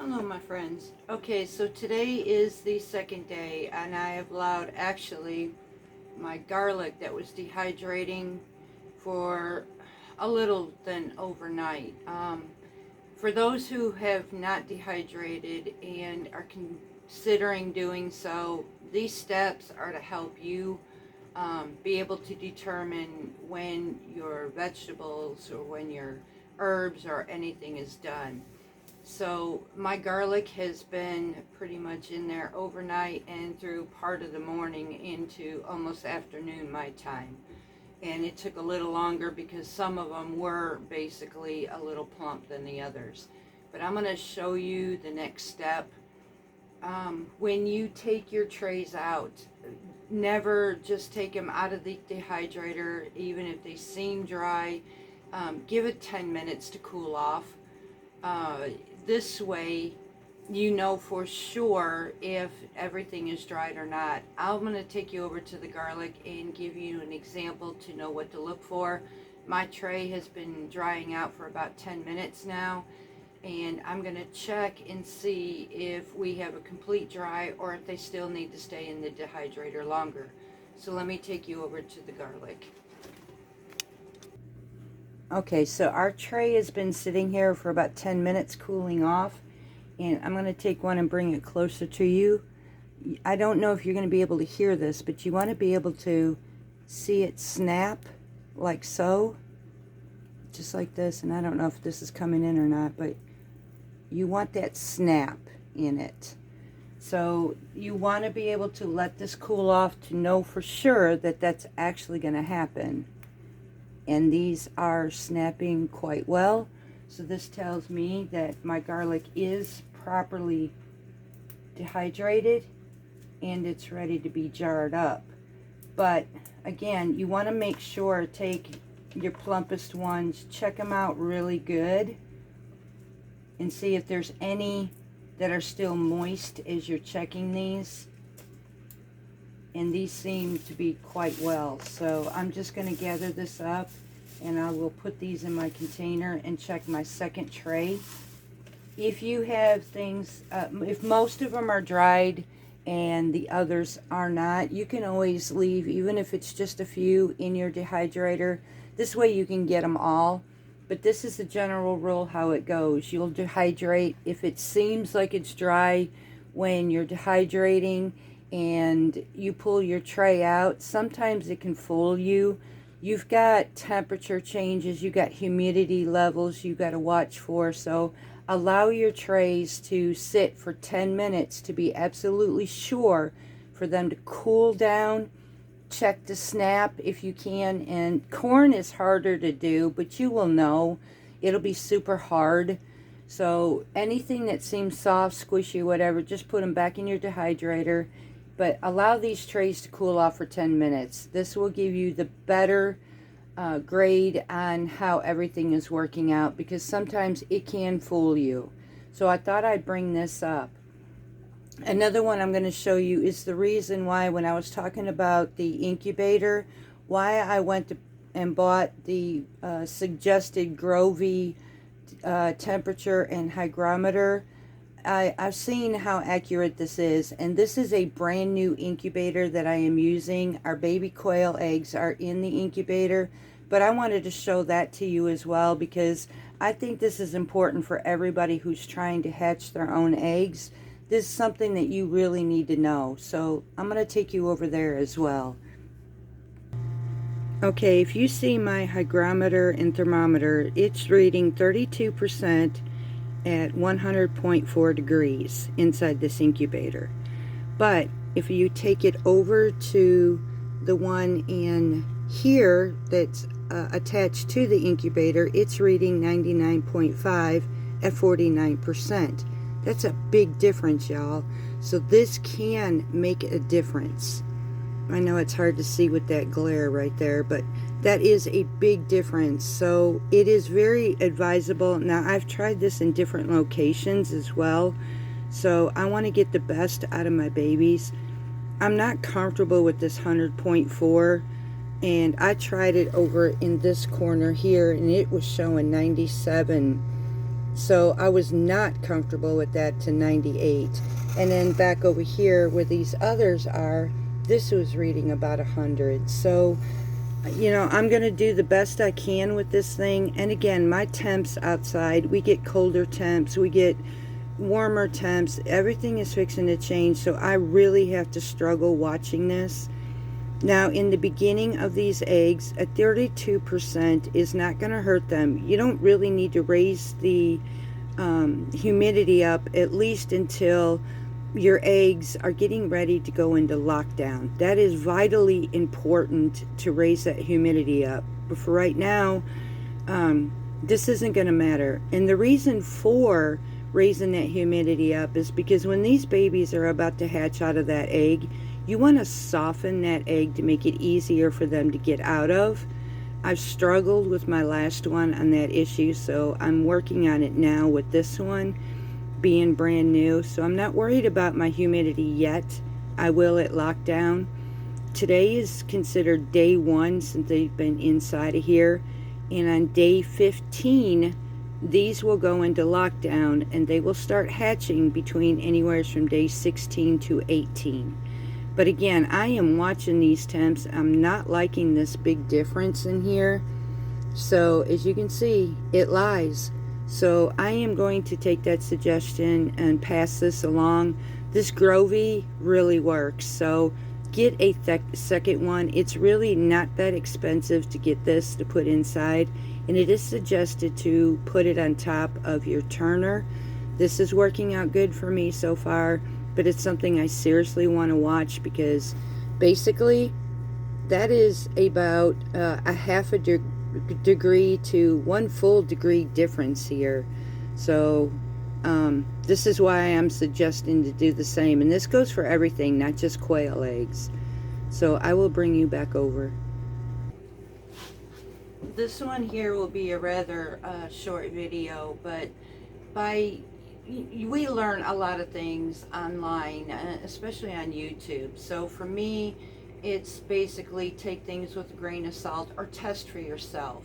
Hello my friends. Okay, so today is the second day and I have allowed actually my garlic that was dehydrating for a little than overnight. For those who have not dehydrated and are considering doing so, these steps are to help you be able to determine when your vegetables or when your herbs or anything is done. So my garlic has been pretty much in there overnight and through part of the morning into almost afternoon my time. And it took a little longer because some of them were basically a little plump than the others. But I'm going to show you the next step. When you take your trays out, never just take them out of the dehydrator, even if they seem dry. Give it 10 minutes to cool off. This way you know for sure if everything is dried or not. I'm going to take you over to the garlic and give you an example to know what to look for. My tray has been drying out for about 10 minutes now, and I'm going to check and see if we have a complete dry or if they still need to stay in the dehydrator longer. So let me take you over to the garlic. Okay, so our tray has been sitting here for about 10 minutes cooling off, and I'm going to take one and bring it closer to you. I don't know if you're going to be able to hear this, but you want to be able to see it snap like so, just like this. And I don't know if this is coming in or not, but you want that snap in it. So you want to be able to let this cool off to know for sure that that's actually going to happen. And these are snapping quite well, so this tells me that my garlic is properly dehydrated and it's ready to be jarred up. But again, you want to make sure, take your plumpest ones, check them out really good and see if there's any that are still moist as you're checking these. And these seem to be quite well. So I'm just going to gather this up and I will put these in my container and check my second tray. If you have things, if most of them are dried and the others are not, you can always leave, even if it's just a few, in your dehydrator. This way you can get them all. But this is the general rule how it goes. You'll dehydrate if it seems like it's dry when you're dehydrating and you pull your tray out. Sometimes it can fool you. You've got temperature changes, you've got humidity levels you got to watch for. So allow your trays to sit for 10 minutes to be absolutely sure for them to cool down. Check the snap if you can. And corn is harder to do, but you will know it'll be super hard. So anything that seems soft, squishy, whatever, just put them back in your dehydrator. But allow these trays to cool off for 10 minutes. This will give you the better grade on how everything is working out, because sometimes it can fool you. So I thought I'd bring this up. Another one I'm going to show you is the reason why, when I was talking about the incubator, why I went and bought the suggested grovee temperature and hygrometer. I've seen how accurate this is, and this is a brand new incubator that I am using. Our baby quail eggs are in the incubator, but I wanted to show that to you as well, because I think this is important for everybody who's trying to hatch their own eggs. This is something that you really need to know, so I'm going to take you over there as well. Okay, if you see my hygrometer and thermometer, it's reading 32% at 100.4 degrees inside this incubator. But if you take it over to the one in here that's attached to the incubator, it's reading 99.5 at 49%. That's a big difference, y'all. So this can make a difference. I know it's hard to see with that glare right there, but that is a big difference. So it is very advisable. Now, I've tried this in different locations as well, so I want to get the best out of my babies. I'm not comfortable with this 100.4, and I tried it over in this corner here, and it was showing 97 So I was not comfortable with that to 98. And then back over here where these others are, this was reading about 100. So, you know, I'm going to do the best I can with this thing. And again, my temps outside, we get colder temps, we get warmer temps. Everything is fixing to change. So I really have to struggle watching this. Now, in the beginning of these eggs, a 32% is not going to hurt them. You don't really need to raise the humidity up, at least until your eggs are getting ready to go into lockdown. That is vitally important to raise that humidity up. But for right now, this isn't going to matter. And the reason for raising that humidity up is because when these babies are about to hatch out of that egg, you want to soften that egg to make it easier for them to get out of. I've struggled with my last one on that issue, so I'm working on it now with this one being brand new. So I'm not worried about my humidity yet. I will at lockdown. Today is considered day 1 since they've been inside of here, and on day 15 these will go into lockdown and they will start hatching between anywhere from day 16 to 18. But again, I am watching these temps. I'm not liking this big difference in here. So as you can see, it lies. So I am going to take that suggestion and pass this along. This grovee really works. So get a second one. It's really not that expensive to get this to put inside. And it is suggested to put it on top of your turner. This is working out good for me so far. But it's something I seriously want to watch, because basically that is about a half a degree to 1 full degree difference here. So this is why I'm suggesting to do the same. And this goes for everything, not just quail eggs. So I will bring you back over. This one here will be a rather short video, but we learn a lot of things online, especially on YouTube. So for me, it's basically take things with a grain of salt or test for yourself.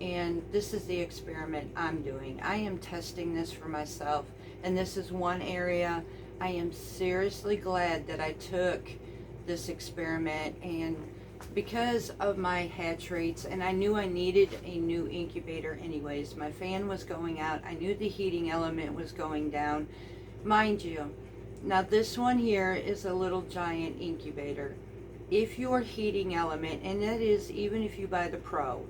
And this is the experiment I'm doing. I am testing this for myself, and this is one area I am seriously glad that I took this experiment. And because of my hatch rates, and I knew I needed a new incubator anyways. My fan was going out. I knew the heating element was going down. Mind you, now this one here is a little giant incubator. If your heating element, and that is even if you buy the Pro,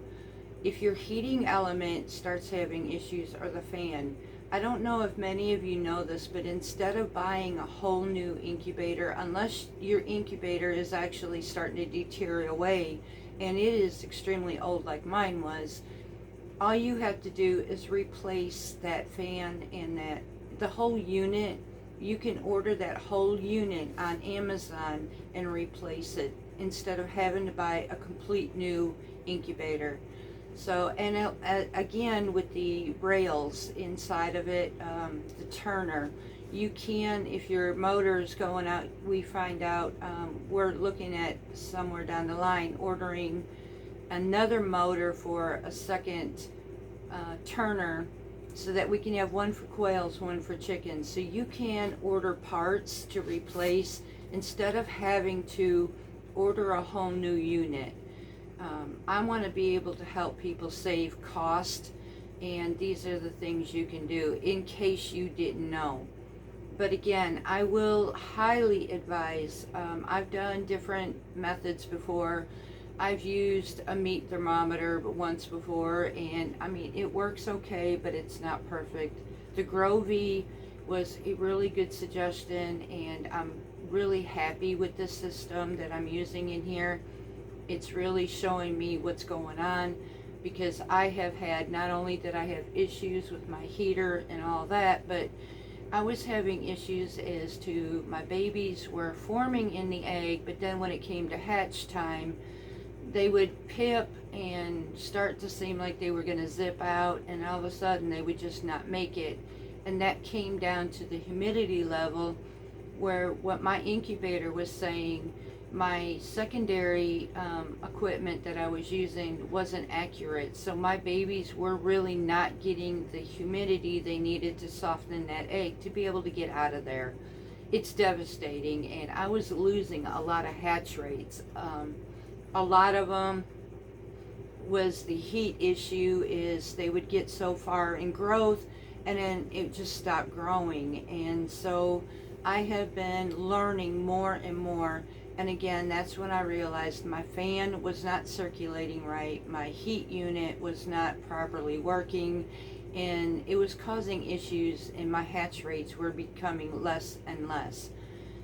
if your heating element starts having issues, or the fan, I don't know if many of you know this, but instead of buying a whole new incubator, unless your incubator is actually starting to deteriorate away, and it is extremely old like mine was, all you have to do is replace that fan and the whole unit. You can order that whole unit on Amazon and replace it instead of having to buy a complete new incubator. So, and again, with the rails inside of it, the turner, you can, if your motor is going out, we find out, we're looking at somewhere down the line ordering another motor for a second turner, so that we can have one for quails, one for chickens. So you can order parts to replace instead of having to order a whole new unit. I want to be able to help people save cost, and these are the things you can do in case you didn't know. But again, I will highly advise, I've done different methods before. I've used a meat thermometer once before, and I mean, it works okay, but it's not perfect. The grovee was a really good suggestion, and I'm really happy with this system that I'm using in here. It's really showing me what's going on, because I have had, not only did I have issues with my heater and all that, but I was having issues as to my babies were forming in the egg, but then when it came to hatch time, they would pip and start to seem like they were going to zip out, and all of a sudden they would just not make it. And that came down to the humidity level, where what my incubator was saying, my secondary equipment that I was using wasn't accurate, so my babies were really not getting the humidity they needed to soften that egg to be able to get out of there. It's devastating, and I was losing a lot of hatch rates. A lot of them was the heat issue, is they would get so far in growth and then it just stopped growing. And so I have been learning more and more, and again, that's when I realized my fan was not circulating right, my heat unit was not properly working, and it was causing issues, and my hatch rates were becoming less and less.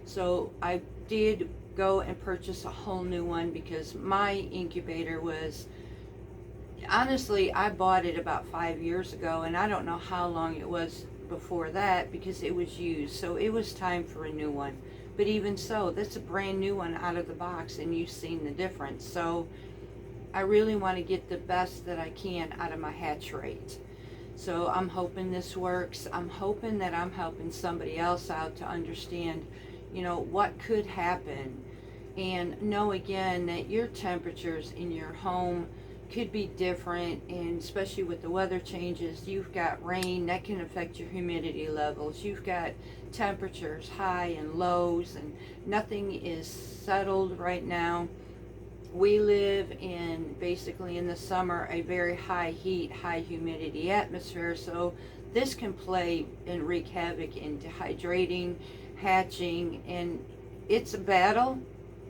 So I did go and purchase a whole new one, because my incubator was, honestly, I bought it about 5 years ago, and I don't know how long it was before that, because it was used, so it was time for a new one. But even so, that's a brand new one out of the box, and you've seen the difference. So I really want to get the best that I can out of my hatch rate. So I'm hoping this works. I'm hoping that I'm helping somebody else out to understand, what could happen, and know again that your temperatures in your home could be different, and especially with the weather changes, you've got rain that can affect your humidity levels, you've got temperatures high and lows, and nothing is settled right now. We live in, basically in the summer, a very high heat, high humidity atmosphere, so this can play and wreak havoc in dehydrating, hatching, and it's a battle,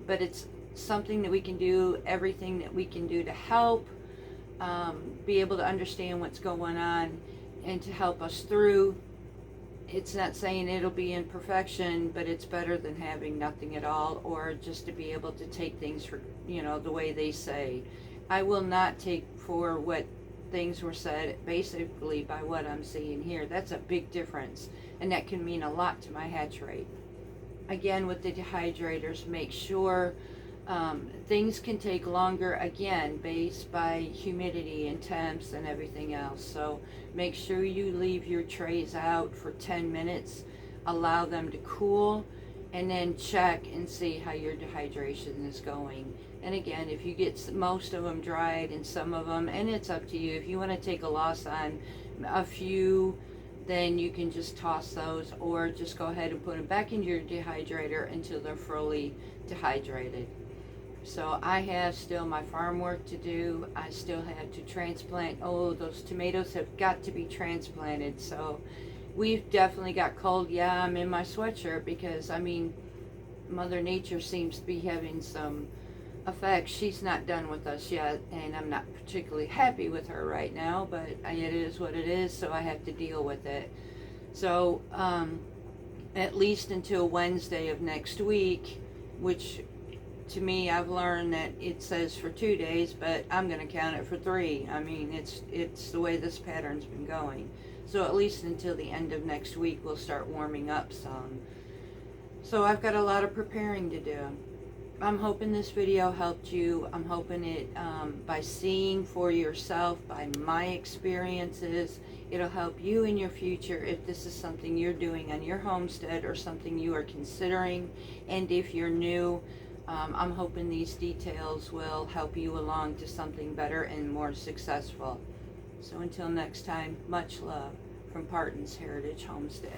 but it's something that we can do, everything that we can do to help be able to understand what's going on and to help us through. It's not saying it'll be in perfection, but it's better than having nothing at all, or just to be able to take things for, the way they say. I will not take for what things were said basically by what I'm seeing here. That's a big difference, and that can mean a lot to my hatch rate. Again, with the dehydrators, make sure things can take longer, again, based by humidity and temps and everything else. So make sure you leave your trays out for 10 minutes, allow them to cool, and then check and see how your dehydration is going. And again, if you get most of them dried and some of them, and it's up to you, if you want to take a loss on a few, then you can just toss those, or just go ahead and put them back into your dehydrator until they're fully dehydrated. So I have still my farm work to do. I still have to transplant. Oh, those tomatoes have got to be transplanted. So we've definitely got cold. Yeah, I'm in my sweatshirt because, Mother Nature seems to be having some effects. She's not done with us yet, and I'm not particularly happy with her right now, but it is what it is, so I have to deal with it. So at least until Wednesday of next week, which to me, I've learned that it says for 2 days, but I'm going to count it for 3. It's the way this pattern's been going. So at least until the end of next week, we'll start warming up some. So I've got a lot of preparing to do. I'm hoping this video helped you. I'm hoping it, by seeing for yourself, by my experiences, it'll help you in your future if this is something you're doing on your homestead or something you are considering. And if you're new, I'm hoping these details will help you along to something better and more successful. So until next time, much love from Parton's Heritage Homestead.